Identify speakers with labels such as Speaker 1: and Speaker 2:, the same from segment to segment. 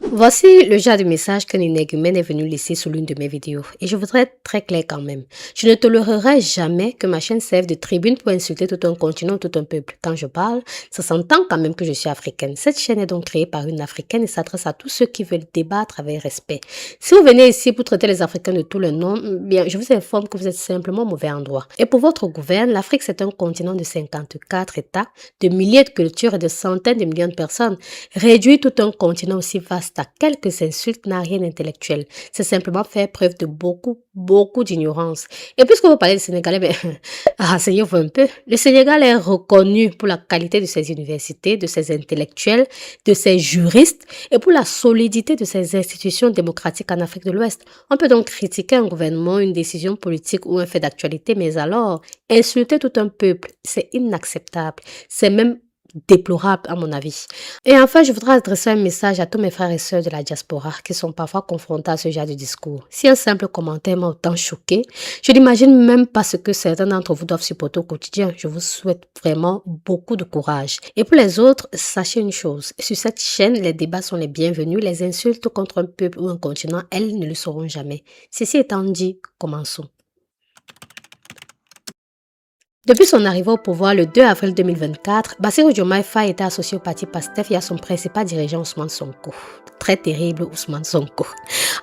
Speaker 1: Voici le genre de message qu'un énergumène est venu laisser sous l'une de mes vidéos. Et je voudrais être très clair quand même. Je ne tolérerai jamais que ma chaîne serve de tribune pour insulter tout un continent, tout un peuple. Quand je parle, ça s'entend quand même que je suis africaine. Cette chaîne est donc créée par une africaine et s'adresse à tous ceux qui veulent débattre avec respect. Si vous venez ici pour traiter les Africains de tous les noms, bien, je vous informe que vous êtes simplement au mauvais endroit. Et pour votre gouverne, l'Afrique c'est un continent de 54 États, de milliers de cultures et de centaines de millions de personnes. Réduire tout un continent aussi vaste à quelques insultes n'a rien d'intellectuel. C'est simplement faire preuve de beaucoup d'ignorance. Et puisque vous parlez du Sénégalais, ben, renseignez-vous un peu. Le Sénégal est reconnu pour la qualité de ses universités, de ses intellectuels, de ses juristes et pour la solidité de ses institutions démocratiques en Afrique de l'Ouest. On peut donc critiquer un gouvernement, une décision politique ou un fait d'actualité, mais alors, insulter tout un peuple, c'est inacceptable. C'est même déplorable à mon avis. Et enfin, je voudrais adresser un message à tous mes frères et sœurs de la diaspora qui sont parfois confrontés à ce genre de discours. Si un simple commentaire m'a autant choqué, je n'imagine même pas ce que certains d'entre vous doivent supporter au quotidien. Je vous souhaite vraiment beaucoup de courage. Et pour les autres, sachez une chose. Sur cette chaîne, les débats sont les bienvenus. Les insultes contre un peuple ou un continent, elles ne le seront jamais. Ceci étant dit, commençons. Depuis son arrivée au pouvoir le 2 avril 2024, Bassirou Diomaye Faye était associé au parti PASTEF et à son principal dirigeant Ousmane Sonko. Très terrible Ousmane Sonko.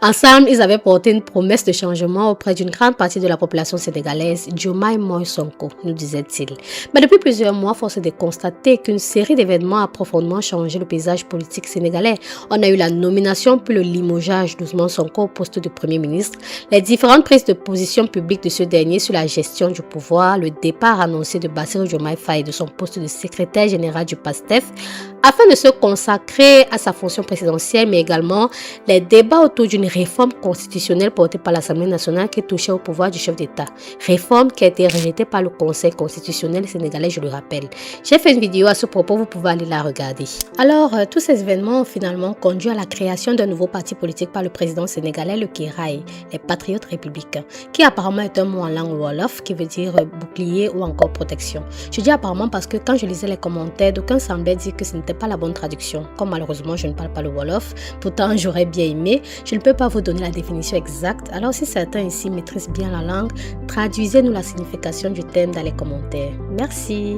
Speaker 1: Ensemble, ils avaient porté une promesse de changement auprès d'une grande partie de la population sénégalaise, Diomaye Moïse Sonko, nous disait-il. Mais depuis plusieurs mois, force est de constater qu'une série d'événements a profondément changé le paysage politique sénégalais. On a eu la nomination puis le limogeage d'Ousmane Sonko au poste de Premier ministre, les différentes prises de position publiques de ce dernier sur la gestion du pouvoir, le départ annoncé de Bassirou Diomaye Faye de son poste de secrétaire général du PASTEF, afin de se consacrer à sa fonction présidentielle, mais également les débats autour d'une réforme constitutionnelle portée par l'Assemblée nationale qui touchait au pouvoir du chef d'État. Réforme qui a été rejetée par le Conseil constitutionnel sénégalais, je le rappelle. J'ai fait une vidéo à ce propos, vous pouvez aller la regarder. Alors, tous ces événements ont finalement conduit à la création d'un nouveau parti politique par le président sénégalais, le Kiraï, les Patriotes républicains, qui apparemment est un mot en langue wolof qui veut dire bouclier ou encore protection. Je dis apparemment parce que quand je lisais les commentaires, d'aucuns semblaient dire que ce n'était pas la bonne traduction. Comme malheureusement je ne parle pas le wolof, pourtant j'aurais bien aimé, je ne peux pas vous donner la définition exacte. Alors si certains ici maîtrisent bien la langue, traduisez-nous la signification du thème dans les commentaires. Merci.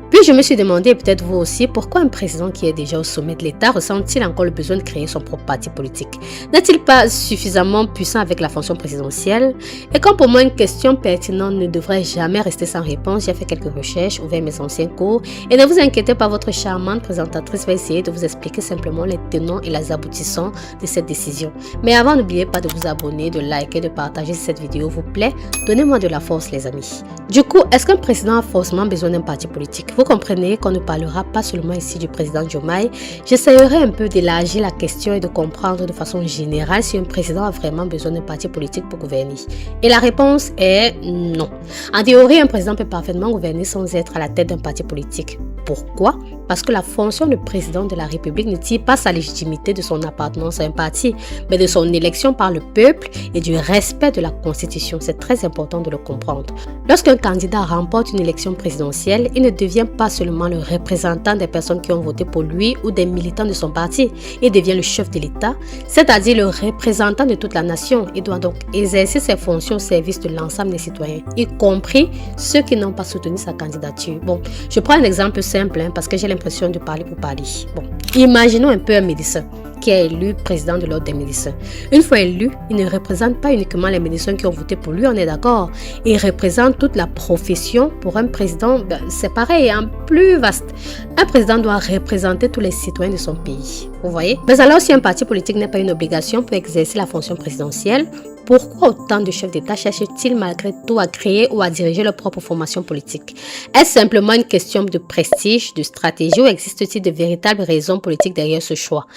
Speaker 1: Puis je me suis demandé, et peut-être vous aussi, pourquoi un président qui est déjà au sommet de l'État ressent-il encore le besoin de créer son propre parti politique? N'est-il pas suffisamment puissant avec la fonction présidentielle? Et quand pour moi une question pertinente ne devrait jamais rester sans réponse, j'ai fait quelques recherches, ouvert mes anciens cours, et ne vous inquiétez pas, votre charmante présentatrice va essayer de vous expliquer simplement les tenants et les aboutissants de cette décision. Mais avant, n'oubliez pas de vous abonner, de liker, de partager si cette vidéo vous plaît. Donnez-moi de la force les amis. Du coup, est-ce qu'un président a forcément besoin d'un parti politique? Vous comprenez qu'on ne parlera pas seulement ici du président Diomaye. J'essaierai un peu d'élargir la question et de comprendre de façon générale si un président a vraiment besoin d'un parti politique pour gouverner. Et la réponse est non. En théorie, un président peut parfaitement gouverner sans être à la tête d'un parti politique. Pourquoi? Parce que la fonction de président de la République ne tire pas sa légitimité de son appartenance à un parti, mais de son élection par le peuple et du respect de la Constitution. C'est très important de le comprendre. Lorsqu'un candidat remporte une élection présidentielle, il ne devient pas seulement le représentant des personnes qui ont voté pour lui ou des militants de son parti. Il devient le chef de l'État, c'est-à-dire le représentant de toute la nation. Il doit donc exercer ses fonctions au service de l'ensemble des citoyens, y compris ceux qui n'ont pas soutenu sa candidature. Bon, je prends un exemple simple parce que j'ai l'impression de parler pour parler. Bon, imaginons un peu un médecin qui est élu président de l'ordre des médecins. Une fois élu, il ne représente pas uniquement les médecins qui ont voté pour lui, on est d'accord. Il représente toute la profession. Pour un président, c'est pareil, plus vaste. Un président doit représenter tous les citoyens de son pays. Vous voyez? Mais alors, si un parti politique n'est pas une obligation pour exercer la fonction présidentielle, pourquoi autant de chefs d'État cherchent-ils malgré tout à créer ou à diriger leur propre formation politique? Est-ce simplement une question de prestige, de stratégie ou existe-t-il de véritables raisons politiques derrière ce choix?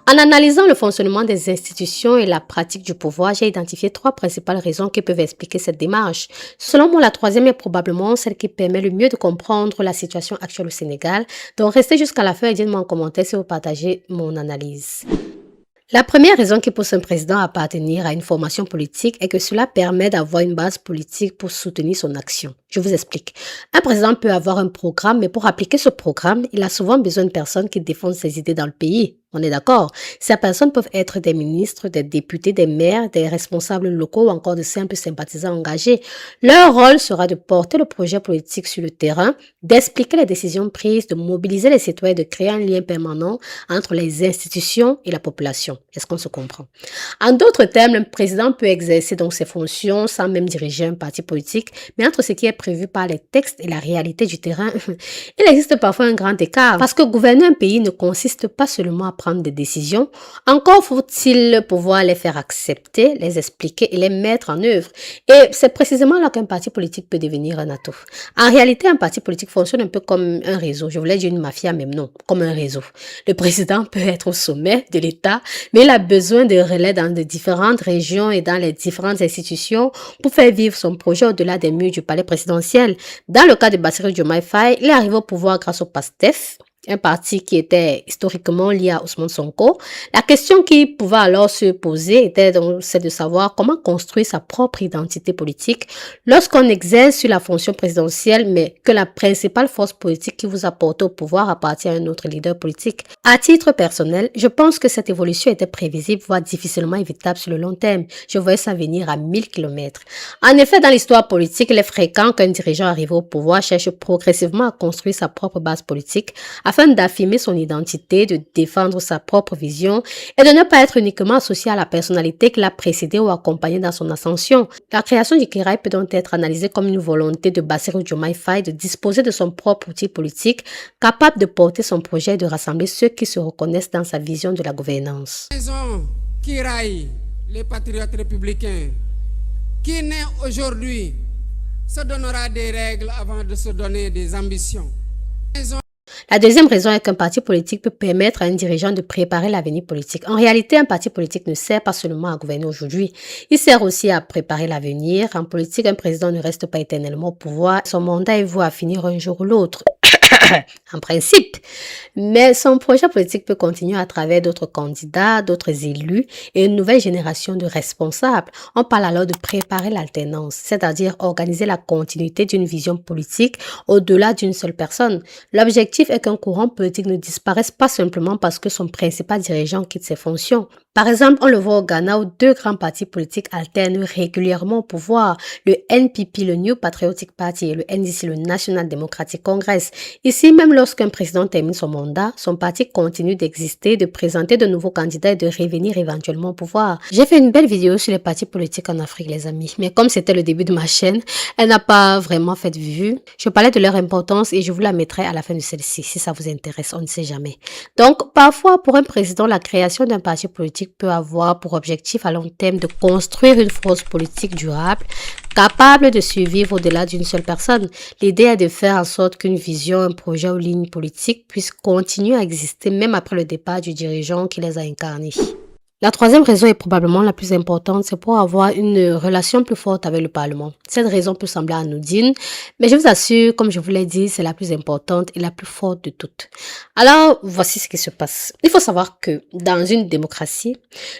Speaker 1: En analysant le fonctionnement des institutions et la pratique du pouvoir, j'ai identifié 3 principales raisons qui peuvent expliquer cette démarche. Selon moi, la troisième est probablement celle qui permet le mieux de comprendre la situation actuelle au Sénégal. Donc restez jusqu'à la fin et dites-moi en commentaire si vous partagez mon analyse. La première raison qui pousse un président à appartenir à une formation politique est que cela permet d'avoir une base politique pour soutenir son action. Je vous explique. Un président peut avoir un programme, mais pour appliquer ce programme, il a souvent besoin de personnes qui défendent ses idées dans le pays. On est d'accord. Ces personnes peuvent être des ministres, des députés, des maires, des responsables locaux ou encore de simples sympathisants engagés. Leur rôle sera de porter le projet politique sur le terrain, d'expliquer les décisions prises, de mobiliser les citoyens, de créer un lien permanent entre les institutions et la population. Est-ce qu'on se comprend? En d'autres termes, le président peut exercer donc ses fonctions sans même diriger un parti politique, mais entre ce qui est prévu par les textes et la réalité du terrain, il existe parfois un grand écart. Parce que gouverner un pays ne consiste pas seulement à prendre des décisions, encore faut-il pouvoir les faire accepter, les expliquer et les mettre en œuvre. Et c'est précisément là qu'un parti politique peut devenir un atout. En réalité, un parti politique fonctionne un peu comme un réseau. Je voulais dire une mafia, même non, comme un réseau. Le président peut être au sommet de l'État, mais il a besoin de relais dans de différentes régions et dans les différentes institutions pour faire vivre son projet au-delà des murs du palais présidentiel. Dans le cas de Bassirou Diomaye Faye, il est arrivé au pouvoir grâce au PASTEF, un parti qui était historiquement lié à Ousmane Sonko. La question qui pouvait alors se poser était donc celle de savoir comment construire sa propre identité politique lorsqu'on exerce sur la fonction présidentielle, mais que la principale force politique qui vous a porté au pouvoir appartient à un autre leader politique. À titre personnel, je pense que cette évolution était prévisible, voire difficilement évitable sur le long terme. Je voyais ça venir à 1000 kilomètres. En effet, dans l'histoire politique, il est fréquent qu'un dirigeant arrivé au pouvoir cherche progressivement à construire sa propre base politique afin d'affirmer son identité, de défendre sa propre vision et de ne pas être uniquement associé à la personnalité qui l'a précédé ou accompagné dans son ascension. La création du Kiraï peut donc être analysée comme une volonté de Bassirou Diomaye Faye de disposer de son propre outil politique capable de porter son projet et de rassembler ceux qui se reconnaissent dans sa vision de la gouvernance.
Speaker 2: Kiraï, les patriotes républicains, qui naît aujourd'hui, se donnera des règles avant de se donner des ambitions.
Speaker 1: La deuxième raison est qu'un parti politique peut permettre à un dirigeant de préparer l'avenir politique. En réalité, un parti politique ne sert pas seulement à gouverner aujourd'hui, il sert aussi à préparer l'avenir. En politique, un président ne reste pas éternellement au pouvoir, son mandat est voué à finir un jour ou l'autre. En principe. Mais son projet politique peut continuer à travers d'autres candidats, d'autres élus et une nouvelle génération de responsables. On parle alors de préparer l'alternance, c'est-à-dire organiser la continuité d'une vision politique au-delà d'une seule personne. L'objectif est qu'un courant politique ne disparaisse pas simplement parce que son principal dirigeant quitte ses fonctions. Par exemple, on le voit au Ghana où deux grands partis politiques alternent régulièrement au pouvoir, le NPP, le New Patriotic Party, et le NDC, le National Democratic Congress. Ici, même lorsqu'un président termine son mandat, son parti continue d'exister, de présenter de nouveaux candidats et de revenir éventuellement au pouvoir. J'ai fait une belle vidéo sur les partis politiques en Afrique, les amis, mais comme c'était le début de ma chaîne, elle n'a pas vraiment fait de vue. Je parlais de leur importance et je vous la mettrai à la fin de celle-ci, si ça vous intéresse, on ne sait jamais. Donc, parfois, pour un président, la création d'un parti politique peut avoir pour objectif à long terme de construire une force politique durable, capable de survivre au-delà d'une seule personne. L'idée est de faire en sorte qu'une vision, un projet ou ligne politique puisse continuer à exister même après le départ du dirigeant qui les a incarnés. La troisième raison est probablement la plus importante, c'est pour avoir une relation plus forte avec le Parlement. Cette raison peut sembler anodine, mais je vous assure, comme je vous l'ai dit, c'est la plus importante et la plus forte de toutes. Alors, voici ce qui se passe. Il faut savoir que dans une démocratie,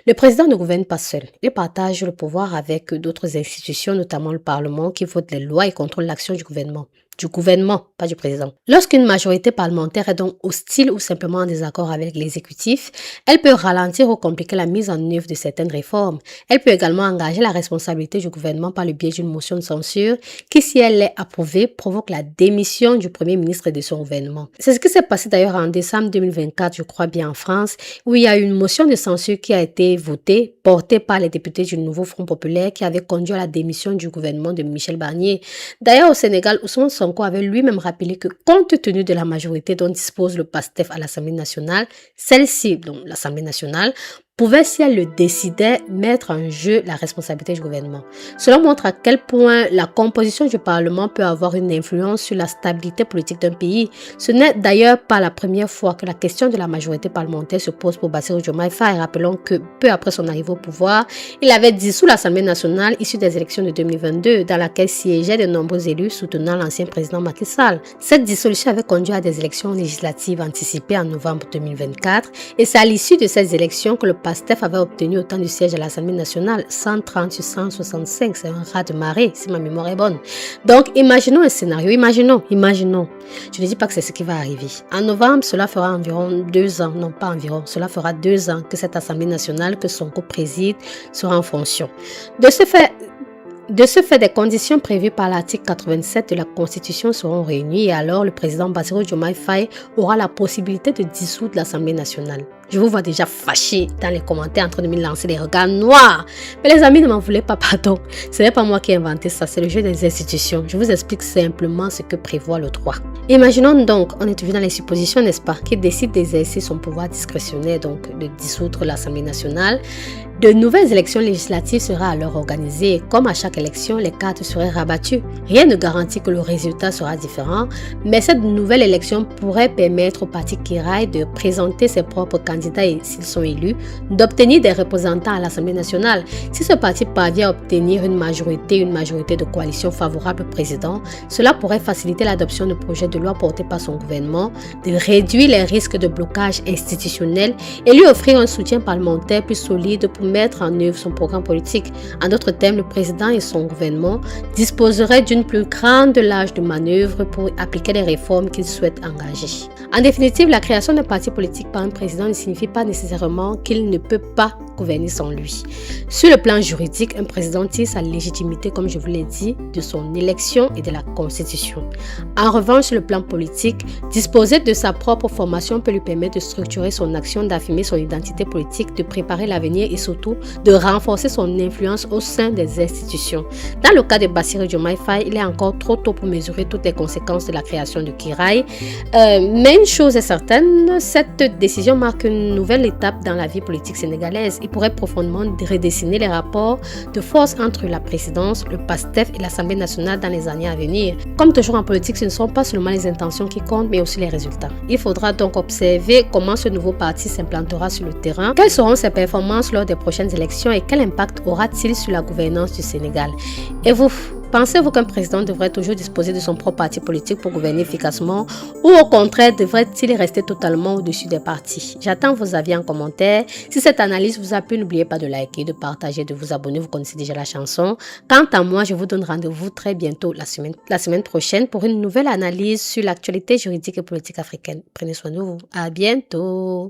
Speaker 1: le président ne gouverne pas seul. Il partage le pouvoir avec d'autres institutions, notamment le Parlement, qui vote les lois et contrôle l'action du gouvernement. Du gouvernement, pas du président. Lorsqu'une majorité parlementaire est donc hostile ou simplement en désaccord avec l'exécutif, elle peut ralentir ou compliquer la mise en œuvre de certaines réformes. Elle peut également engager la responsabilité du gouvernement par le biais d'une motion de censure qui, si elle est approuvée, provoque la démission du premier ministre et de son gouvernement. C'est ce qui s'est passé d'ailleurs en décembre 2024, je crois bien en France, où il y a eu une motion de censure qui a été votée, portée par les députés du nouveau Front populaire qui avait conduit à la démission du gouvernement de Michel Barnier. D'ailleurs, au Sénégal, Ousmane Sonko avait lui-même rappelé que compte tenu de la majorité dont dispose le PASTEF à l'Assemblée nationale, celle-ci, donc l'Assemblée nationale, pouvait, si elle le décidait, mettre en jeu la responsabilité du gouvernement. Cela montre à quel point la composition du Parlement peut avoir une influence sur la stabilité politique d'un pays. Ce n'est d'ailleurs pas la première fois que la question de la majorité parlementaire se pose pour Bassirou Diomaye Faye. Rappelons que peu après son arrivée au pouvoir, il avait dissous l'Assemblée nationale issue des élections de 2022, dans laquelle siégeaient de nombreux élus soutenant l'ancien président Macky Sall. Cette dissolution avait conduit à des élections législatives anticipées en novembre 2024 et c'est à l'issue de ces élections que le PASTEF avait obtenu autant du siège à l'Assemblée nationale, 130 sur 165, c'est un raz de marée, si ma mémoire est bonne. Donc, imaginons un scénario, imaginons. Je ne dis pas que c'est ce qui va arriver. En novembre, cela fera environ 2 ans, non pas environ, cela fera 2 ans que cette Assemblée nationale que Sonko préside sera en fonction. De ce fait, des conditions prévues par l'article 87 de la Constitution seront réunies et alors le président Bassirou Diomaye Faye aura la possibilité de dissoudre l'Assemblée nationale. Je vous vois déjà fâché dans les commentaires en train de me lancer des regards noirs. Mais les amis, ne m'en voulez pas, pardon. Ce n'est pas moi qui ai inventé ça, c'est le jeu des institutions. Je vous explique simplement ce que prévoit le droit. Imaginons donc, on est toujours dans les suppositions, n'est-ce pas, qu'il décide d'exercer son pouvoir discrétionnaire, donc de dissoudre l'Assemblée nationale. De nouvelles élections législatives seraient alors organisées. Comme à chaque élection, les cartes seraient rabattues. Rien ne garantit que le résultat sera différent, mais cette nouvelle élection pourrait permettre au parti Kiraï de présenter ses propres candidats et, s'ils sont élus, d'obtenir des représentants à l'Assemblée nationale. Si ce parti parvient à obtenir une majorité de coalition favorable au président, cela pourrait faciliter l'adoption de projets de loi portés par son gouvernement, de réduire les risques de blocage institutionnel et lui offrir un soutien parlementaire plus solide pour mettre en œuvre son programme politique. En d'autres termes, le président et son gouvernement disposeraient d'une plus grande marge de manœuvre pour appliquer les réformes qu'ils souhaitent engager. En définitive, la création d'un parti politique par un président ne signifie pas nécessairement qu'il ne peut pas gouverner sans lui. Sur le plan juridique, un président tire sa légitimité, comme je vous l'ai dit, de son élection et de la Constitution. En revanche, sur le plan politique, disposer de sa propre formation peut lui permettre de structurer son action, d'affirmer son identité politique, de préparer l'avenir et surtout de renforcer son influence au sein des institutions. Dans le cas de Bassirou Diomaye Faye, il est encore trop tôt pour mesurer toutes les conséquences de la création de Kiraï. Mais une chose est certaine, cette décision marque une nouvelle étape dans la vie politique sénégalaise. Il pourrait profondément redessiner les rapports de force entre la présidence, le PASTEF et l'Assemblée nationale dans les années à venir. Comme toujours en politique, ce ne sont pas seulement les intentions qui comptent, mais aussi les résultats. Il faudra donc observer comment ce nouveau parti s'implantera sur le terrain, quelles seront ses performances lors des prochaines élections et quel impact aura-t-il sur la gouvernance du Sénégal. Et vous, pensez-vous qu'un président devrait toujours disposer de son propre parti politique pour gouverner efficacement ou au contraire devrait-il rester totalement au-dessus des partis? J'attends vos avis en commentaire. Si cette analyse vous a plu, n'oubliez pas de liker, de partager, de vous abonner. Vous connaissez déjà la chanson. Quant à moi, je vous donne rendez-vous très bientôt la semaine prochaine pour une nouvelle analyse sur l'actualité juridique et politique africaine. Prenez soin de vous. À bientôt.